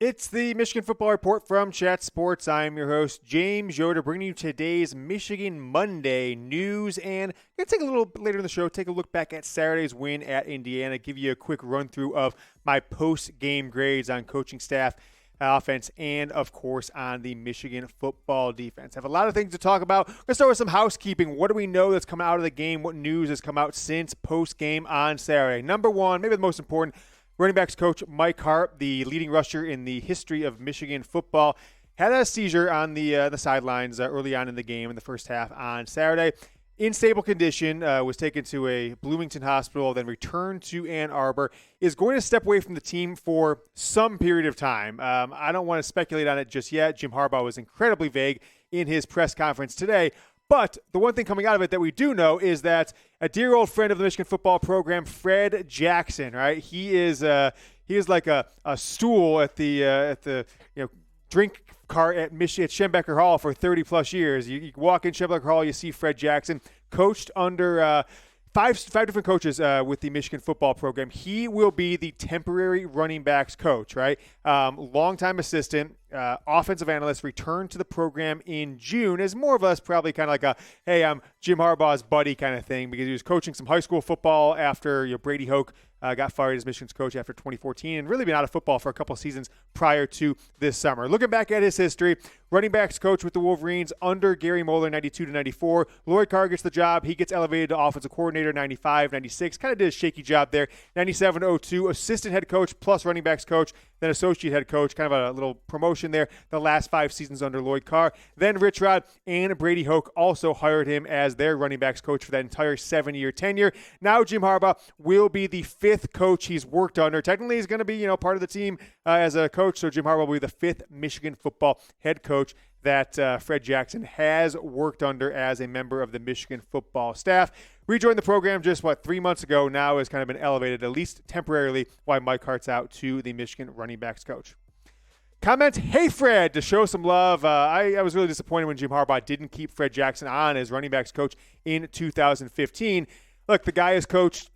It's the Michigan Football Report from Chat Sports. I'm your host, James Yoder, bringing you today's Michigan Monday news. And I'm going to take a little bit later in the show, take a look back at Saturday's win at Indiana, give you a quick run-through of my post-game grades on coaching staff, offense, and, of course, on the Michigan football defense. I have a lot of things to talk about. Let's start with some housekeeping. What do we know that's come out of the game? What news has come out since post-game on Saturday? Number one, maybe the most important, running backs coach Mike Hart, the leading rusher in the history of Michigan football, had a seizure on the sidelines early on in the game in the first half on Saturday. In stable condition, was taken to a Bloomington hospital, then returned to Ann Arbor, is going to step away from the team for some period of time. I don't want to speculate on it just yet. Jim Harbaugh was incredibly vague in his press conference today. But the one thing coming out of it that we do know is that a dear old friend of the Michigan football program, Fred Jackson, right? He is like a stool at the drink cart at Schembecker Hall for 30 plus years. You walk in Schembecker Hall, you see Fred Jackson, coached under five different coaches with the Michigan football program. He will be the temporary running backs coach, right? Longtime assistant, offensive analyst, returned to the program in June as more of us probably kind of like a, hey, I'm Jim Harbaugh's buddy kind of thing, because he was coaching some high school football after Brady Hoke got fired as Michigan's coach after 2014 and really been out of football for a couple seasons prior to this summer. Looking back at his history, running backs coach with the Wolverines under Gary Moeller, 92 to 94. Lloyd Carr gets the job. He gets elevated to offensive coordinator, 95, 96. Kind of did a shaky job there. 97 to 02, assistant head coach plus running backs coach, then associate head coach, kind of a little promotion there the last 5 seasons under Lloyd Carr. Then Rich Rod and Brady Hoke also hired him as their running backs coach for that entire 7-year tenure. Now Jim Harbaugh will be the 5th coach he's worked under. Technically, he's going to be part of the team as a coach, so Jim Harbaugh will be the 5th Michigan football head coach that Fred Jackson has worked under as a member of the Michigan football staff. Rejoined the program just, 3 months ago. Now has kind of been elevated, at least temporarily, while Mike Hart's out to the Michigan running backs coach. Comment, hey, Fred, to show some love. I was really disappointed when Jim Harbaugh didn't keep Fred Jackson on as running backs coach in 2015. Look, the guy has coached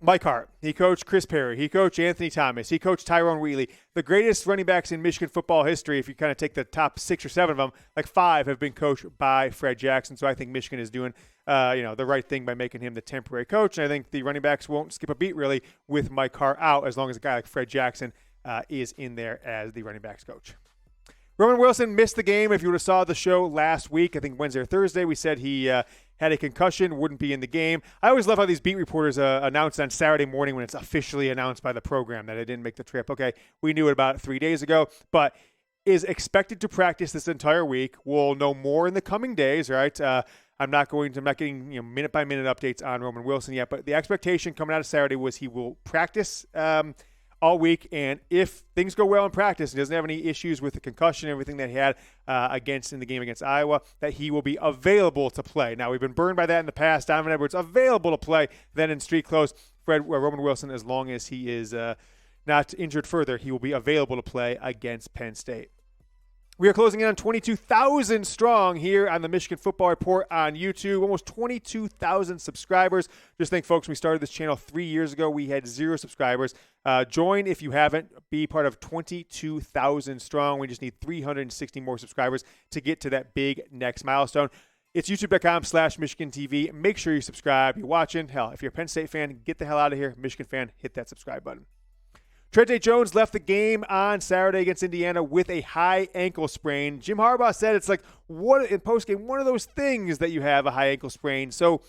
Mike Hart. He coached Chris Perry. He coached Anthony Thomas. He coached Tyrone Wheatley. The greatest running backs in Michigan football history, if you kind of take the top 6 or 7 of them, 5 have been coached by Fred Jackson. So I think Michigan is doing the right thing by making him the temporary coach. And I think the running backs won't skip a beat, really, with Mike Hart out, as long as a guy like Fred Jackson is in there as the running backs coach. Roman Wilson missed the game. If you would have saw the show last week, I think Wednesday or Thursday, we said he had a concussion, wouldn't be in the game. I always love how these beat reporters announce on Saturday morning when it's officially announced by the program that it didn't make the trip. Okay, we knew it about 3 days ago, but is expected to practice this entire week. We'll know more in the coming days, right? I'm not getting minute by minute updates on Roman Wilson yet, but the expectation coming out of Saturday was he will practice all week, and if things go well in practice and doesn't have any issues with the concussion and everything that he had in the game against Iowa, that he will be available to play. Now, we've been burned by that in the past. Donovan Edwards available to play, then in street clothes. Roman Wilson, as long as he is not injured further, he will be available to play against Penn State. We are closing in on 22,000 strong here on the Michigan Football Report on YouTube. Almost 22,000 subscribers. Just think, folks, we started this channel 3 years ago. We had 0 subscribers. Join if you haven't. Be part of 22,000 strong. We just need 360 more subscribers to get to that big next milestone. It's youtube.com/Michigan TV. Make sure you subscribe. You're watching. Hell, if you're a Penn State fan, get the hell out of here. Michigan fan, hit that subscribe button. Trente Jones left the game on Saturday against Indiana with a high ankle sprain. Jim Harbaugh said it's like, what in postgame, one of those things that you have a high ankle sprain. So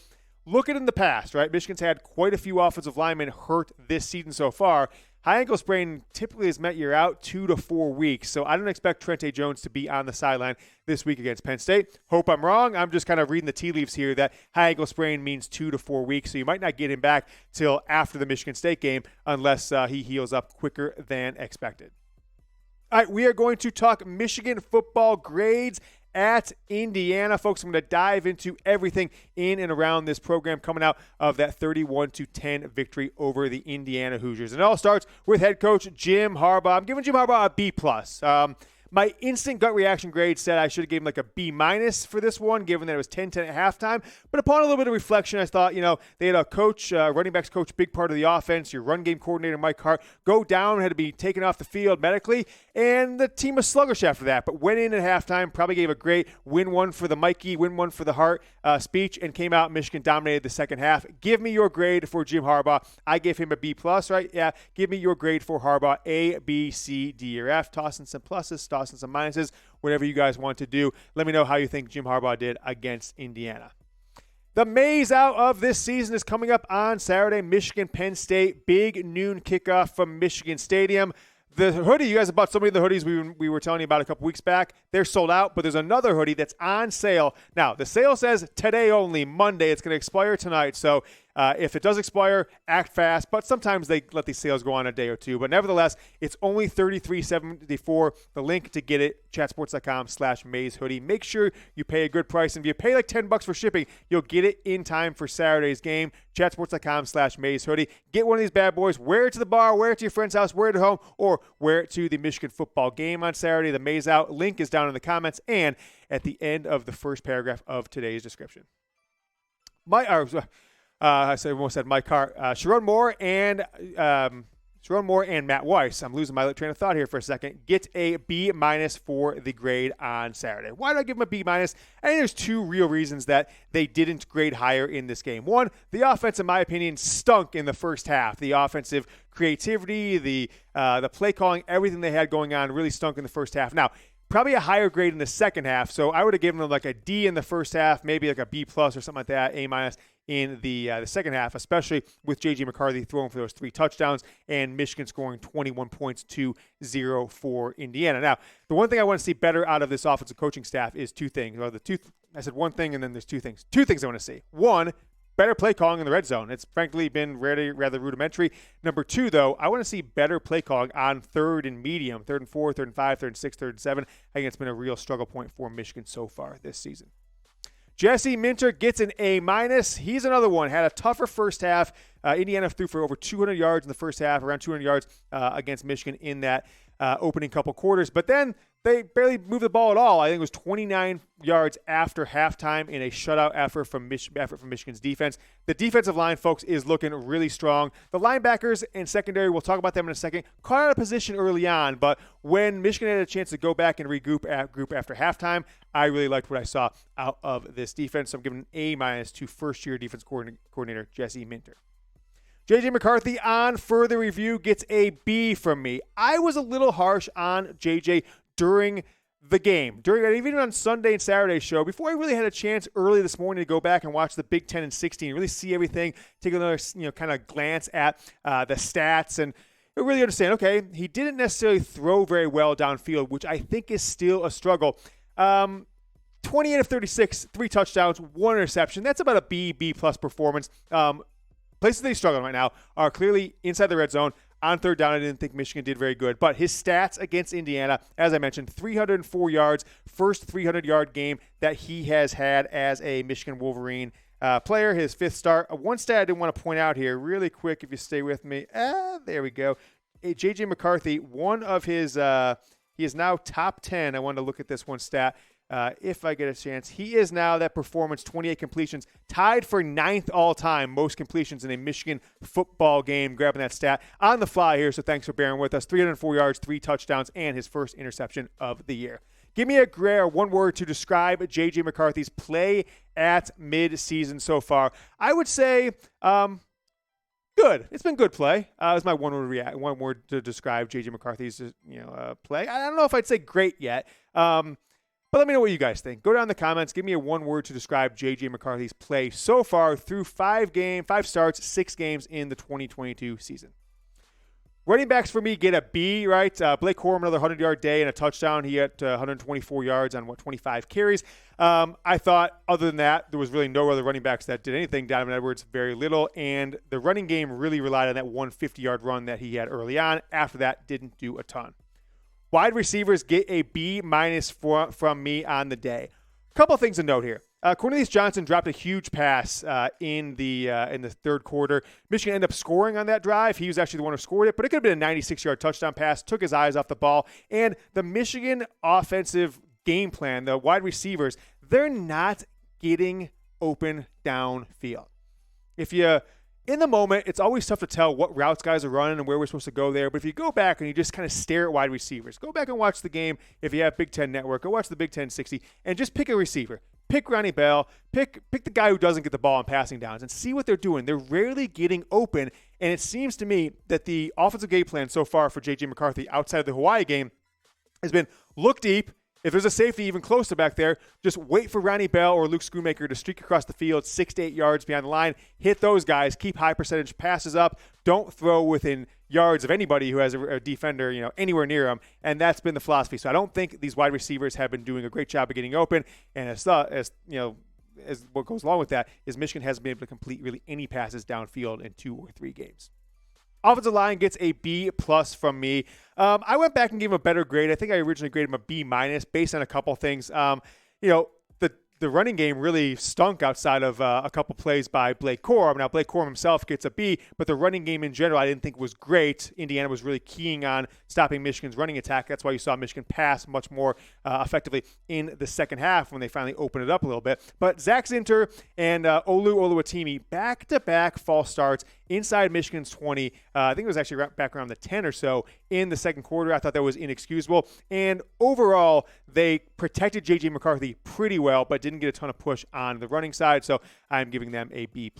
look at it in the past, right? Michigan's had quite a few offensive linemen hurt this season so far. High ankle sprain typically has meant you're out 2 to 4 weeks. So I don't expect Trente Jones to be on the sideline this week against Penn State. Hope I'm wrong. I'm just kind of reading the tea leaves here that high ankle sprain means 2 to 4 weeks. So you might not get him back till after the Michigan State game unless he heals up quicker than expected. All right, we are going to talk Michigan football grades at Indiana. Folks, I'm going to dive into everything in and around this program coming out of that 31-10 victory over the Indiana Hoosiers. And it all starts with head coach Jim Harbaugh. I'm giving Jim Harbaugh a B+. My instant gut reaction grade said I should have given like a B minus for this one, given that it was 10-10 at halftime. But upon a little bit of reflection, I thought, they had a coach, running backs coach, big part of the offense. Your run game coordinator, Mike Hart, go down, had to be taken off the field medically, and the team was sluggish after that. But went in at halftime, probably gave a great win one for the Mikey, win one for the Hart speech, and came out. Michigan dominated the second half. Give me your grade for Jim Harbaugh. I gave him a B plus, right? Yeah. Give me your grade for Harbaugh. A, B, C, D, or F. Tossing some pluses, tossing some minuses, whatever you guys want to do. Let me know how you think Jim Harbaugh did against Indiana. The maze out of this season is coming up on Saturday. Michigan, Penn State, big noon kickoff from Michigan Stadium. The hoodie, you guys have bought so many of the hoodies we were telling you about a couple weeks back. They're sold out, but there's another hoodie that's on sale. Now, the sale says today only, Monday. It's going to expire tonight. So if it does expire, act fast. But sometimes they let these sales go on a day or two. But nevertheless, it's only $33.74. The link to get it, chatsports.com/Maze hoodie. Make sure you pay a good price. And if you pay like $10 for shipping, you'll get it in time for Saturday's game. Chatsports.com/Maze hoodie. Get one of these bad boys. Wear it to the bar, wear it to your friend's house, wear it at home, or wear it to the Michigan football game on Saturday. The Maze Out link is down in the comments and at the end of the first paragraph of today's description. I almost said Mike Hart. Sharon Moore and Matt Weiss. I'm losing my train of thought here for a second. Get a B minus for the grade on Saturday. Why do I give them a B minus? I think there's two real reasons that they didn't grade higher in this game. One, the offense, in my opinion, stunk in the first half. The offensive creativity, the play calling, everything they had going on really stunk in the first half. Now, probably a higher grade in the second half. So I would have given them like a D in the first half, maybe like a B plus or something like that, A minus in the second half, especially with J.J. McCarthy throwing for those 3 touchdowns and Michigan scoring 21 points to 0 for Indiana. Now, the one thing I want to see better out of this offensive coaching staff is two things. Well, I said one thing, and then there's two things. Two things I want to see. One, better play calling in the red zone. It's frankly been rather rudimentary. Number two, though, I want to see better play calling on third and medium, 3rd and 4, 3rd and 5, 3rd and 6, 3rd and 7. I think it's been a real struggle point for Michigan so far this season. Jesse Minter gets an A minus. He's another one. Had a tougher first half. Indiana threw for over 200 yards in the first half, around 200 yards against Michigan in that opening couple quarters. But then they barely moved the ball at all. I think it was 29 yards after halftime in a shutout effort from Michigan's defense. The defensive line, folks, is looking really strong. The linebackers and secondary, we'll talk about them in a second, caught out of position early on. But when Michigan had a chance to go back and regroup after halftime, I really liked what I saw out of this defense. So I'm giving an A minus to first-year defense coordinator Jesse Minter. J.J. McCarthy on further review gets a B from me. I was a little harsh on J.J. during the game, even on Sunday and Saturday show, before I really had a chance early this morning to go back and watch the Big 10 and 16, really see everything, take another kind of glance at the stats, and really understand, okay, he didn't necessarily throw very well downfield, which I think is still a struggle. 28 of 36, 3 touchdowns, 1 interception. That's about a B plus performance. Places they struggle right now are clearly inside the red zone. On third down, I didn't think Michigan did very good. But his stats against Indiana, as I mentioned, 304 yards, first 300-yard game that he has had as a Michigan Wolverine player, his 5th start. One stat I didn't want to point out here really quick if you stay with me. There we go. J.J. McCarthy, one of his he is now top 10. I wanted to look at this one stat. If I get a chance, he is now that performance, 28 completions, tied for 9th all-time most completions in a Michigan football game, grabbing that stat on the fly here, so thanks for bearing with us. 304 yards, 3 touchdowns, and his first interception of the year. Give me one word to describe J.J. McCarthy's play at mid-season so far. I would say good. It's been good play. That's my one word to describe J.J. McCarthy's play. I don't know if I'd say great yet. But let me know what you guys think. Go down in the comments. Give me a one word to describe J.J. McCarthy's play so far through 5 starts, 6 games in the 2022 season. Running backs for me get a B, right? Blake Corum, another 100-yard day and a touchdown. He had 124 yards on, 25 carries. I thought, other than that, there was really no other running backs that did anything. Donovan Edwards, very little. And the running game really relied on that 150-yard run that he had early on. After that, didn't do a ton. Wide receivers get a B minus from me on the day. A couple things to note here. Cornelius Johnson dropped a huge pass in the third quarter. Michigan ended up scoring on that drive. He was actually the one who scored it, but it could have been a 96-yard touchdown pass. Took his eyes off the ball. And the Michigan offensive game plan, the wide receivers, they're not getting open downfield. In the moment, it's always tough to tell what routes guys are running and where we're supposed to go there. But if you go back and you just kind of stare at wide receivers, go back and watch the game. If you have Big Ten Network, go watch the Big Ten 60 and just pick a receiver. Pick Ronnie Bell. Pick the guy who doesn't get the ball on passing downs and see what they're doing. They're rarely getting open. And it seems to me that the offensive game plan so far for J.J. McCarthy outside of the Hawaii game has been look deep. If there's a safety even closer back there, just wait for Ronnie Bell or Luke Schoonmaker to streak across the field 6 to 8 yards behind the line. Hit those guys. Keep high percentage passes up. Don't throw within yards of anybody who has a defender, anywhere near them. And that's been the philosophy. So I don't think these wide receivers have been doing a great job of getting open. And as what goes along with that is Michigan hasn't been able to complete really any passes downfield in 2 or 3 games. Offensive line gets a B+ from me. I went back and gave him a better grade. I think I originally graded him a B- based on a couple things. The running game really stunk outside of a couple plays by Blake Corum. Now, Blake Corum himself gets a B, but the running game in general I didn't think was great. Indiana was really keying on stopping Michigan's running attack. That's why you saw Michigan pass much more effectively in the second half when they finally opened it up a little bit. But Zach Zinter and Olu Oluwatimi, back-to-back false starts inside Michigan's 20. I think it was actually back around the 10 or so in the second quarter. I thought that was inexcusable. And overall, they protected J.J. McCarthy pretty well, but didn't get a ton of push on the running side. So I'm giving them a B+.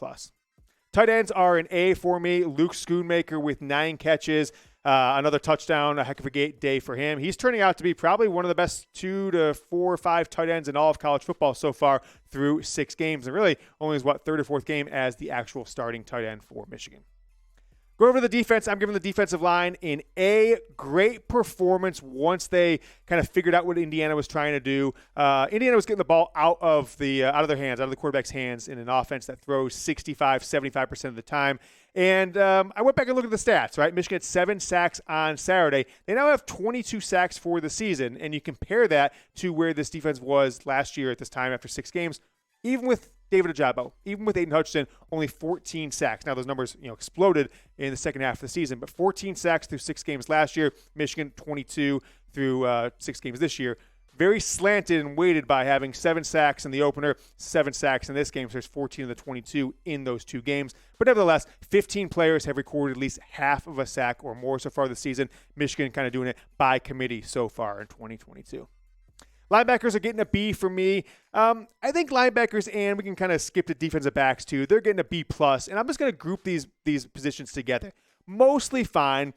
Tight ends are an A for me. Luke Schoonmaker with 9 catches. Another touchdown, a heck of a day for him. He's turning out to be probably one of the best 2 to 4 or 5 tight ends in all of college football so far through 6 games. And really only his, third or fourth game as the actual starting tight end for Michigan. Go over to the defense. I'm giving the defensive line an A. Great performance once they kind of figured out what Indiana was trying to do. Indiana was getting the ball out of their hands, out of the quarterback's hands in an offense that throws 75% of the time. And I went back and looked at the stats, right? Michigan had 7 sacks on Saturday. They now have 22 sacks for the season, and you compare that to where this defense was last year at this time after 6 games. Even with David Ojabo, even with Aiden Hutchinson, only 14 sacks. Now those numbers exploded in the second half of the season, but 14 sacks through 6 games last year. Michigan 22 through 6 games this year. Very slanted and weighted by having 7 sacks in the opener, 7 sacks in this game. So there's 14 of the 22 in those 2 games. But nevertheless, 15 players have recorded at least half of a sack or more so far this season. Michigan kind of doing it by committee so far in 2022. Linebackers are getting a B for me. I think linebackers, and we can kind of skip to defensive backs too, they're getting a B+. And I'm just going to group these positions together. Mostly fine.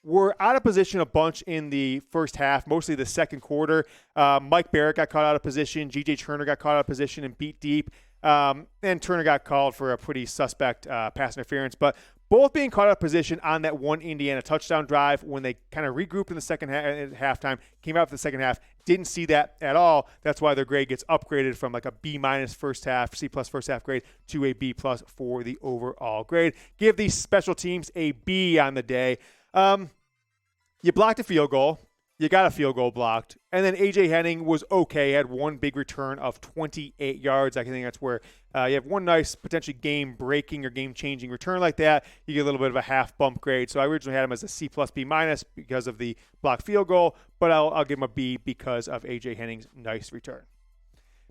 We're out of position a bunch in the first half, mostly the second quarter. Mike Barrett got caught out of position. G.J. Turner got caught out of position and beat deep. And Turner got called for a pretty suspect pass interference. But both being caught out of position on that one Indiana touchdown drive when they kind of regrouped in the second half at halftime, came out for the second half, didn't see that at all. That's why their grade gets upgraded from like a B- first half, C+ first half grade to a B+ for the overall grade. Give these special teams a B on the day. You blocked a field goal. You got a field goal blocked. And then A.J. Henning was okay. Had one big return of 28 yards. I think that's where you have one nice potentially game-breaking or game-changing return like that. You get a little bit of a half-bump grade. So I originally had him as a C+ B- because of the blocked field goal. But I'll give him a B because of A.J. Henning's nice return.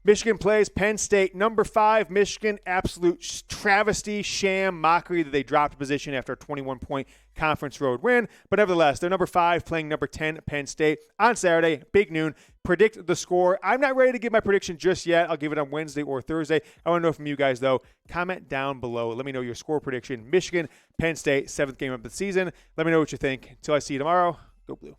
Michigan plays Penn State. Number 5, Michigan, absolute travesty, sham, mockery that they dropped a position after a 21-point conference road win. But nevertheless, they're number 5 playing number 10, Penn State, on Saturday, big noon. Predict the score. I'm not ready to give my prediction just yet. I'll give it on Wednesday or Thursday. I want to know from you guys, though. Comment down below. Let me know your score prediction. Michigan, Penn State, 7th game of the season. Let me know what you think. Until I see you tomorrow, go Blue.